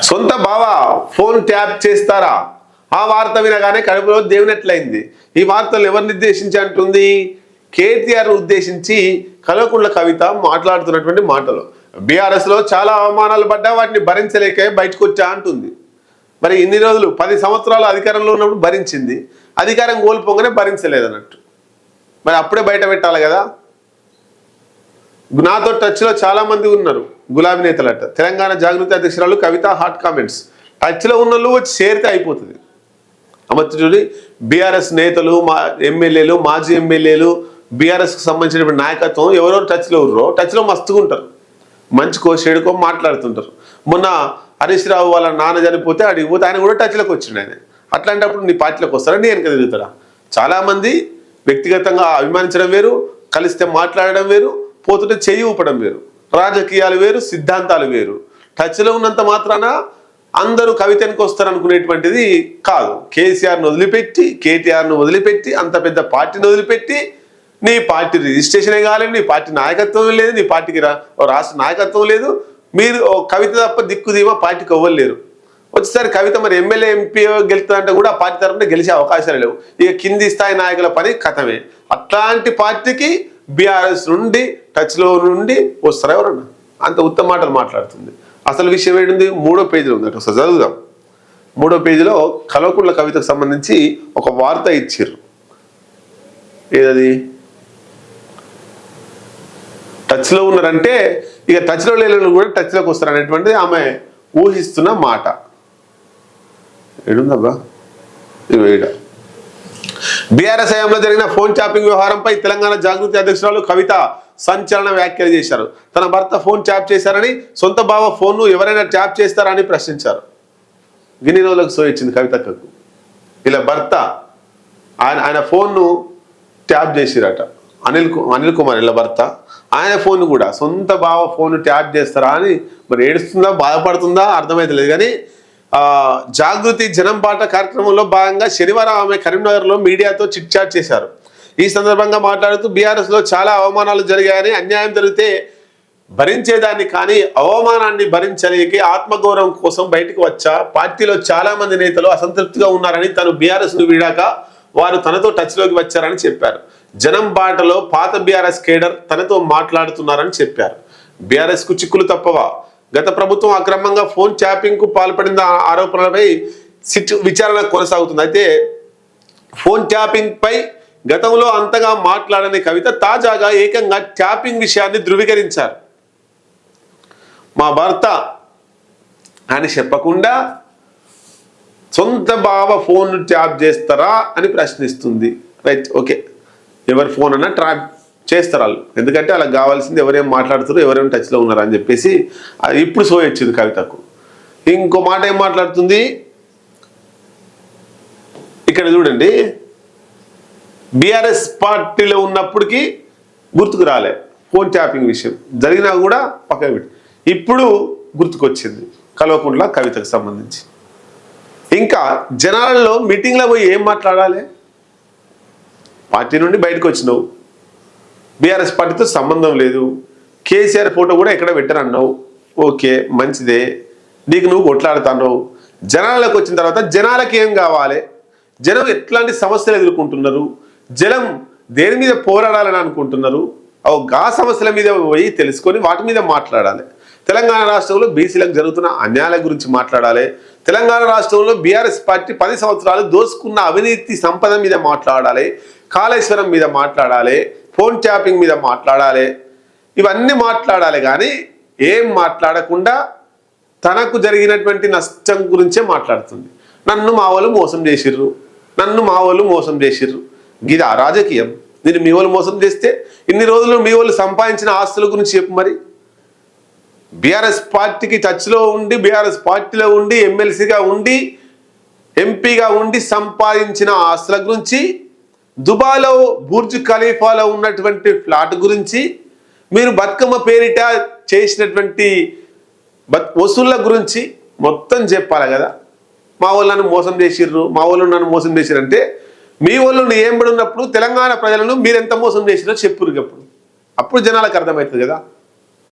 సొంత బావ phone tap చేస్తారా? ఆ వార్త వినగానే కడుపులో దేవునెట్లయింది. ఈ వార్తలు ఎవరిని ఉద్దేశించి అంటుంది? కేటీఆర్ ఉద్దేశించి కల్వకుంట్ల కవిత మాట్లాడుతున్నటువంటి మాటలు. బీఆర్ఎస్ లో చాలా అవమానాలు పడ్డా వాటిని భరించలేక బయటకు వచ్చా అంటుంది. మరి ఇన్ని రోజులు 10 సంవత్సరాలు అధికారంలో ఉన్నప్పుడు భరించింది, అధికారం కోల్పోగానే భరించలేదన్నట్టు. మరి అప్పుడే బయట పెట్టాలి కదా. నాతో టచ్లో చాలా మంది ఉన్నారు గులాబీ నేతలట. తెలంగాణ జాగృతి అధ్యక్షురాలు కవిత హాట్ కామెంట్స్. టచ్లో ఉన్న వాళ్ళు వచ్చి చేరితే అయిపోతుంది. అమర్చుడి బీఆర్ఎస్ నేతలు, ఎమ్మెల్యేలు, మాజీ ఎమ్మెల్యేలు, బీఆర్ఎస్కి సంబంధించిన నాయకత్వం ఎవరెవరు టచ్లో ఉన్నారో టచ్లో మస్తుగా ఉంటారు. మంచికో చెడుకో మాట్లాడుతుంటారు. మొన్న హరీష్ రావు వాళ్ళ నాన్న చనిపోతే అడిగిపోతే ఆయన కూడా టచ్లోకి వచ్చిండు. ఆయన అట్లాంటప్పుడు నీ పార్టీలోకి వస్తారా, నీ వెనక తిరుగుతారా? చాలామంది వ్యక్తిగతంగా అభిమానించడం వేరు, కలిస్తే మాట్లాడడం వేరు, పోతుంటే చెయ్యి ఊపడం వేరు. రాజకీయాలు వేరు, సిద్ధాంతాలు వేరు. టచ్లో ఉన్నంత మాత్రాన అందరూ కవితనికి వస్తారు అనుకునేటువంటిది కాదు. కేసీఆర్ను వదిలిపెట్టి, కేటీఆర్ను వదిలిపెట్టి, అంత పెద్ద పార్టీని వదిలిపెట్టి, నీ పార్టీ రిజిస్ట్రేషనే కాలేదు, నీ పార్టీ నాయకత్వం లేదు, నీ పార్టీకి రాష్ట్ర నాయకత్వం లేదు. మీరు కవిత తప్ప దిక్కుదీమా పార్టీకి ఇవ్వలేరు. వచ్చేసరి కవిత మరి ఎమ్మెల్యే ఎంపీ గెలుతుందంటే కూడా ఆ పార్టీ తరఫున గెలిచే అవకాశాలు లేవు. ఇక కింది స్థాయి నాయకుల పని కథమే. అట్లాంటి పార్టీకి బీఆర్ఎస్ నుండి టచ్లో నుండి వస్తారు ఎవరన్నా? అంత ఉత్తమ మాటలు మాట్లాడుతుంది. అసలు విషయం ఏంటి? 3వ పేజీలో ఉంది. ఒకసారి చదువుదాం. 3వ పేజీలో కల్వకుంట్ల కవితకు సంబంధించి ఒక వార్త ఇచ్చిర్రు. ఏదది? టచ్లో ఉన్నారంటే ఇక టచ్లో లేని కూడా టచ్లోకి వస్తారు అనేటువంటిది ఆమె ఊహిస్తున్న మాట. ఏడుందబ్బా ఇవేడ. బీఆర్ఎస్ హయాంలో జరిగిన ఫోన్ ట్యాపింగ్ వ్యవహారంపై తెలంగాణ జాగృతి అధ్యక్షురాలు కవిత సంచలన వ్యాఖ్యలు చేశారు. తన భర్త ఫోన్ ట్యాప్ చేశారని, సొంత బావ ఫోన్ను ఎవరైనా ట్యాప్ చేస్తారని ప్రశ్నించారు. గిన్ని రోజులకు సోయించింది కవితకు. ఇలా భర్త ఆయన ఫోన్ను ట్యాప్ చేసిరట. అనిల్ కుమార్ ఇలా భర్త, ఆయన ఫోన్ కూడా సొంత బావ ఫోన్ ట్యాప్ చేస్తారా అని మరి ఏడుస్తుందా, బాధపడుతుందా అర్థమైతలేదు. కానీ జాగృతి జనం పాట కార్యక్రమంలో భాగంగా శనివారం ఆమె కరీంనగర్లో మీడియాతో చిట్ చాట్ చేశారు. ఈ సందర్భంగా మాట్లాడుతూ బీఆర్ఎస్లో చాలా అవమానాలు జరిగాయని, అన్యాయం జరిగితే భరించేదాన్ని కానీ అవమానాన్ని భరించలేక ఆత్మగౌరవం కోసం బయటకు వచ్చా. పార్టీలో చాలా మంది నేతలు అసంతృప్తిగా ఉన్నారని, తను బీఆర్ఎస్ను వీడాక వారు తనతో టచ్లోకి వచ్చారని చెప్పారు. జనం బాటలో పాత బీఆర్ఎస్ కేడర్ తనతో మాట్లాడుతున్నారని చెప్పారు. బీఆర్ఎస్కు చిక్కులు తప్పవా? గత ప్రభుత్వం అక్రమంగా ఫోన్ ట్యాపింగ్ కు పాల్పడిన ఆరోపణలపై విచారణ కొనసాగుతుంది. అయితే ఫోన్ ట్యాపింగ్ పై గతంలో అంతగా మాట్లాడని కవిత తాజాగా ఏకంగా ట్యాపింగ్ విషయాన్ని ధృవీకరించారు. మా భర్త అని చెప్పకుండా సొంత బావ ఫోన్ ట్యాప్ చేస్తారా అని ప్రశ్నిస్తుంది. రైట్, ఓకే, ఎవరి ఫోన్ అన్నా ట్యాప్ చేస్తారు వాళ్ళు. ఎందుకంటే అలా కావాల్సింది ఎవరేం మాట్లాడుతారు, ఎవరేం టచ్లో ఉన్నారు అని చెప్పేసి ఇప్పుడు సో వచ్చింది కవితకు. ఇంకో మాట ఏం మాట్లాడుతుంది ఇక్కడ చూడండి. బీఆర్ఎస్ పార్టీలో ఉన్నప్పటికీ గుర్తుకు రాలే ఫోన్ ట్యాపింగ్ విషయం, జరిగినా కూడా పక్కన పెట్టి ఇప్పుడు గుర్తుకొచ్చింది కల్వకుంట్ల కవితకు సంబంధించి. ఇంకా జనాలలో మీటింగ్లో పోయి ఏం మాట్లాడాలి? పార్టీ నుండి బయటకు వచ్చినావు, బీఆర్ఎస్ పార్టీతో సంబంధం లేదు, కేసీఆర్ ఫోటో కూడా ఎక్కడ పెట్టరన్నావు, ఓకే మంచిదే, నీకు నువ్వు కొట్లాడుతున్నావు. జనాలకు వచ్చిన తర్వాత జనాలకి ఏం కావాలి, జనం ఎట్లాంటి సమస్యలు ఎదుర్కొంటున్నారు, జనం దేని మీద పోరాడాలని అనుకుంటున్నారు, గా సమస్యల మీద పోయి తెలుసుకొని వాటి మీద మాట్లాడాలి. తెలంగాణ రాష్ట్రంలో బీసీలకు జరుగుతున్న అన్యాయాల గురించి మాట్లాడాలి. తెలంగాణ రాష్ట్రంలో బీఆర్ఎస్ పార్టీ 10 సంవత్సరాలు దోసుకున్న అవినీతి సంపద మీద మాట్లాడాలి, కాళేశ్వరం మీద మాట్లాడాలి, ఫోన్ ట్యాపింగ్ మీద మాట్లాడాలి. ఇవన్నీ మాట్లాడాలి. కానీ ఏం మాట్లాడకుండా తనకు జరిగినటువంటి నష్టం గురించే మాట్లాడుతుంది. నన్ను మా వాళ్ళు మోసం చేసిర్రు, నన్ను మా వాళ్ళు మోసం చేసిర్రు. ఇది రాజకీయం. నేను మీ వాళ్ళు మోసం చేస్తే ఇన్ని రోజులు మీ వాళ్ళు సంపాదించిన ఆస్తుల గురించి చెప్పు. మరి బీఆర్ఎస్ పార్టీకి టచ్లో ఉండి, బీఆర్ఎస్ పార్టీలో ఉండి, ఎమ్మెల్సీగా ఉండి, ఎంపీగా ఉండి సంపాదించిన ఆస్తుల గురించి, దుబాయ్లో బుర్జ్ ఖలీఫాలో ఉన్నటువంటి ఫ్లాట్ గురించి, మీరు బతుకమ్మ పేరిట చేసినటువంటి వసూళ్ళ గురించి మొత్తం చెప్పాలి కదా. మా వాళ్ళు నన్ను మోసం చేసిర్రు, మా వాళ్ళు నన్ను మోసం చేసిరంటే మీ వాళ్ళు ఏం పడి ఉన్నప్పుడు తెలంగాణ ప్రజలను మీరు ఎంత మోసం చేసిరో చెప్పురు. అప్పుడు జనాలకు అర్థమవుతుంది కదా.